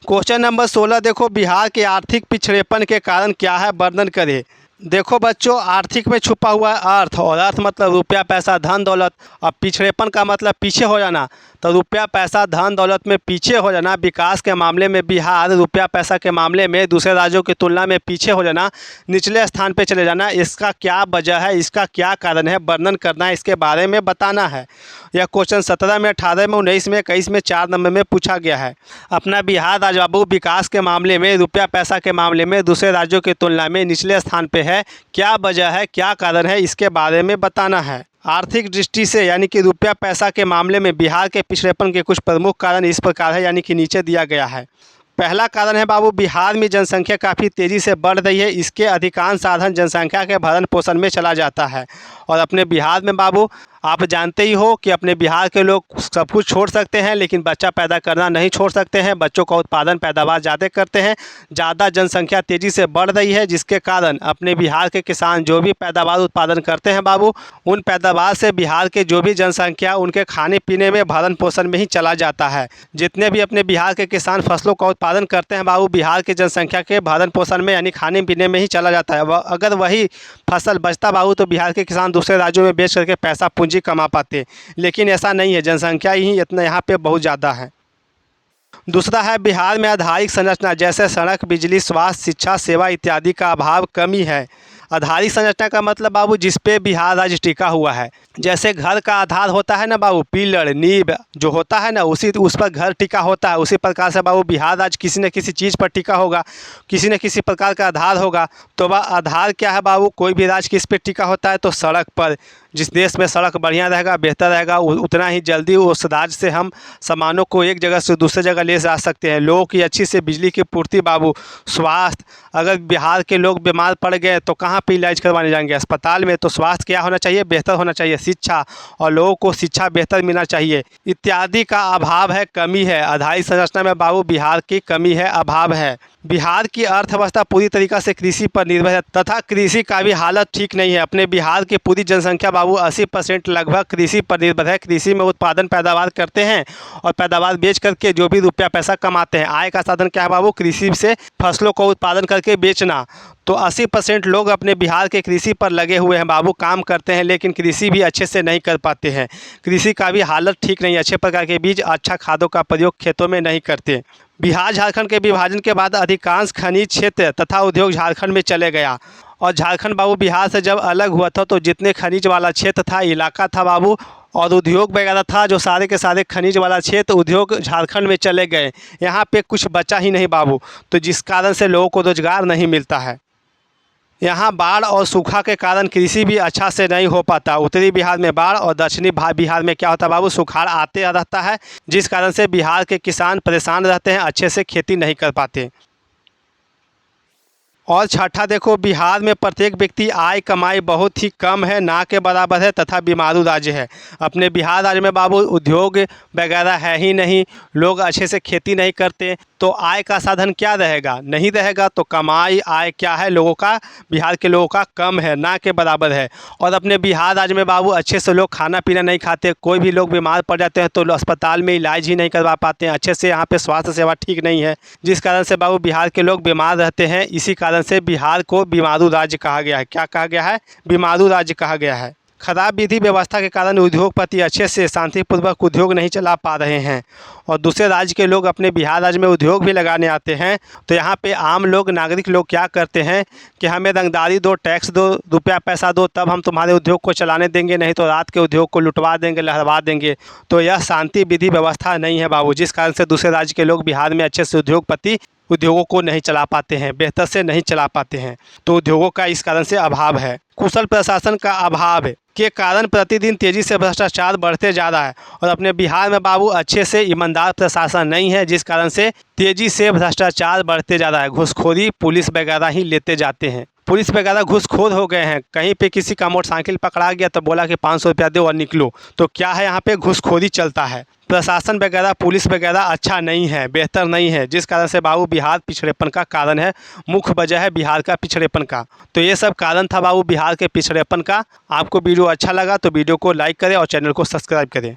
Question number 16 देखो, बिहार के आर्थिक पिछड़ेपन के कारण क्या है, वर्णन करें। देखो बच्चों, आर्थिक में छुपा हुआ है अर्थ, और अर्थ मतलब रुपया पैसा धन दौलत। अब पिछड़ेपन का मतलब पीछे हो जाना, तो रुपया पैसा धन दौलत में पीछे हो जाना। विकास के मामले में बिहार रुपया पैसा के मामले में दूसरे राज्यों की तुलना में पीछे हो जाना, निचले स्थान पे चले जाना, इसका क्या वजह है, इसका क्या कारण है, वर्णन करना है, इसके बारे में बताना है। यह क्वेश्चन 17 में, 18 में, 19 में, 21 में, 4 नंबर में पूछा गया है। अपना बिहार राज्य बाबू विकास के मामले में, रुपया पैसा के मामले में दूसरे राज्यों की तुलना में निचले स्थान पे है। क्या वजह है, क्या कारण है, इसके बारे में बताना है। आर्थिक दृष्टि से यानी कि रुपया पैसा के मामले में बिहार के पिछड़ेपन के कुछ प्रमुख कारण इस प्रकार है, यानी कि नीचे दिया गया है। पहला कारण है बाबू, बिहार में जनसंख्या काफ़ी तेज़ी से बढ़ रही है। इसके अधिकांश साधन जनसंख्या के भरण पोषण में चला जाता है। और अपने बिहार में बाबू आप जानते ही हो कि अपने बिहार के लोग सब कुछ छोड़ सकते हैं, लेकिन बच्चा पैदा करना नहीं छोड़ सकते हैं। बच्चों का उत्पादन पैदावार ज़्यादा करते हैं। ज़्यादा जनसंख्या तेज़ी से बढ़ रही है, जिसके कारण अपने बिहार के किसान जो भी पैदावार उत्पादन करते हैं बाबू, उन पैदावार से बिहार के जो भी जनसंख्या उनके खाने पीने में भरण पोषण में ही चला जाता है। जितने भी अपने बिहार के किसान फसलों का उत्पादन करते हैं बाबू, बिहार की जनसंख्या के भरण पोषण में यानी खाने पीने में ही चला जाता है। अगर वही फसल बचता बाबू तो बिहार के किसान दूसरे राज्यों में बेच करके पैसा पूंजी कमा पाते, लेकिन ऐसा नहीं है। जनसंख्या ही इतना यहाँ पे बहुत ज़्यादा है। दूसरा है, बिहार में आधारिक संरचना जैसे सड़क, बिजली, स्वास्थ्य, शिक्षा सेवा इत्यादि का अभाव, कमी है। आधारिक संरचना का मतलब बाबू जिस पे बिहार राज्य टिका हुआ है। जैसे घर का आधार होता है ना बाबू, पिलर नींव जो होता है ना, उस पर घर टिका होता है। उसी प्रकार से बाबू बिहार राज्य किसी न किसी चीज़ पर टिका होगा, किसी न किसी प्रकार का आधार होगा। तो वह आधार क्या है बाबू, कोई भी राज्य किस पे टिका होता है, तो सड़क पर। जिस देश में सड़क बढ़िया रहेगा, बेहतर रहेगा, उतना ही जल्दी उस राज्य से हम सामानों को एक जगह से दूसरे जगह ले जा सकते हैं। लोगों की अच्छी से बिजली की पूर्ति बाबू, स्वास्थ्य, अगर बिहार के लोग बीमार पड़ गए तो कहाँ पे इलाज करवाने जाएंगे, अस्पताल में। तो स्वास्थ्य क्या होना चाहिए, बेहतर होना चाहिए। शिक्षा, और लोगों को शिक्षा बेहतर मिलना चाहिए, इत्यादि का अभाव है, कमी है। आधारिक संरचना में बाबू बिहार की कमी है, अभाव है। बिहार की अर्थव्यवस्था पूरी तरीक़ा से कृषि पर निर्भर है, तथा कृषि का भी हालत ठीक नहीं है। अपने बिहार की पूरी जनसंख्या बाबू 80% लगभग कृषि पर निर्भर है। कृषि में उत्पादन पैदावार करते हैं और पैदावार बेच करके जो भी रुपया पैसा कमाते हैं। आय का साधन क्या है बाबू, कृषि से फसलों को उत्पादन करके बेचना। तो 80% लोग अपने बिहार के कृषि पर लगे हुए हैं बाबू, काम करते हैं, लेकिन कृषि भी अच्छे से नहीं कर पाते हैं। कृषि का भी हालत ठीक नहीं है। अच्छे प्रकार के बीज, अच्छा खादों का प्रयोग खेतों में नहीं करते। बिहार झारखंड के विभाजन के बाद अधिकांश खनिज क्षेत्र तथा उद्योग झारखंड में चले गया। और झारखंड बाबू बिहार से जब अलग हुआ था तो जितने खनिज वाला क्षेत्र था, इलाका था बाबू, और उद्योग वगैरह था, जो सारे के सारे खनिज वाला क्षेत्र उद्योग झारखंड में चले गए। यहाँ पे कुछ बचा ही नहीं बाबू, तो जिस कारण से लोगों को रोजगार नहीं मिलता है। यहाँ बाढ़ और सूखा के कारण कृषि भी अच्छा से नहीं हो पाता। उत्तरी बिहार में बाढ़ और दक्षिणी बिहार में क्या होता है बाबू, सुखाड़ आते रहता है, जिस कारण से बिहार के किसान परेशान रहते हैं, अच्छे से खेती नहीं कर पाते। और छठा देखो, बिहार में प्रत्येक व्यक्ति आय कमाई बहुत ही कम है, ना के बराबर है, तथा बीमारू राज्य है। अपने बिहार राज्य में बाबू उद्योग वगैरह है ही नहीं, लोग अच्छे से खेती नहीं करते, तो आय का साधन क्या रहेगा, नहीं रहेगा। तो कमाई आय क्या है लोगों का, बिहार के लोगों का कम है, ना के बराबर है। और अपने बिहार राज्य में बाबू अच्छे से लोग खाना पीना नहीं खाते। कोई भी लोग बीमार पड़ जाते हैं तो अस्पताल में इलाज ही नहीं करवा पाते हैं। अच्छे से यहाँ पे स्वास्थ्य सेवा ठीक नहीं है, जिस कारण से बाबू बिहार के लोग बीमार रहते हैं। इसी कारण से बिहार को बीमारू राज्य कहा गया है। क्या कहा गया है, बीमारू राज्य कहा गया है। खराब विधि व्यवस्था के कारण उद्योगपति अच्छे से शांतिपूर्वक उद्योग नहीं चला पा रहे हैं। और दूसरे राज्य के लोग अपने बिहार राज्य में उद्योग भी लगाने आते हैं, तो यहाँ पे आम लोग, नागरिक लोग क्या करते हैं कि हमें रंगदारी दो, टैक्स दो, रुपया पैसा दो, तब हम तुम्हारे उद्योग को चलाने देंगे, नहीं तो रात के उद्योग को लुटवा देंगे, लहरवा देंगे। तो यह शांति विधि व्यवस्था नहीं है बाबू, जिस कारण से दूसरे राज्य के लोग बिहार में अच्छे से उद्योगपति उद्योगों को नहीं चला पाते हैं, बेहतर से नहीं चला पाते हैं। तो उद्योगों का इस कारण से अभाव है। कुशल प्रशासन का अभाव के कारण प्रतिदिन तेजी से भ्रष्टाचार बढ़ते जा रहा है। और अपने बिहार में बाबू अच्छे से ईमानदार प्रशासन नहीं है, जिस कारण से तेजी से भ्रष्टाचार बढ़ते जा रहा है। घूसखोरी पुलिस वगैरह ही लेते जाते हैं। पुलिस वगैरह घूसखोर हो गए हैं। कहीं पे किसी का मोटरसाइकिल पकड़ा गया तो बोला कि 500 रुपया दो और निकलो। तो क्या है, यहाँ पे घूसखोरी चलता है। प्रशासन वगैरह, पुलिस वगैरह अच्छा नहीं है, बेहतर नहीं है, जिस कारण से बाबू बिहार पिछड़ेपन का कारण है। मुख्य वजह है बिहार का पिछड़ेपन का। तो ये सब कारण था बाबू बिहार के पिछड़ेपन का। आपको वीडियो अच्छा लगा तो वीडियो को लाइक करें और चैनल को सब्सक्राइब करें।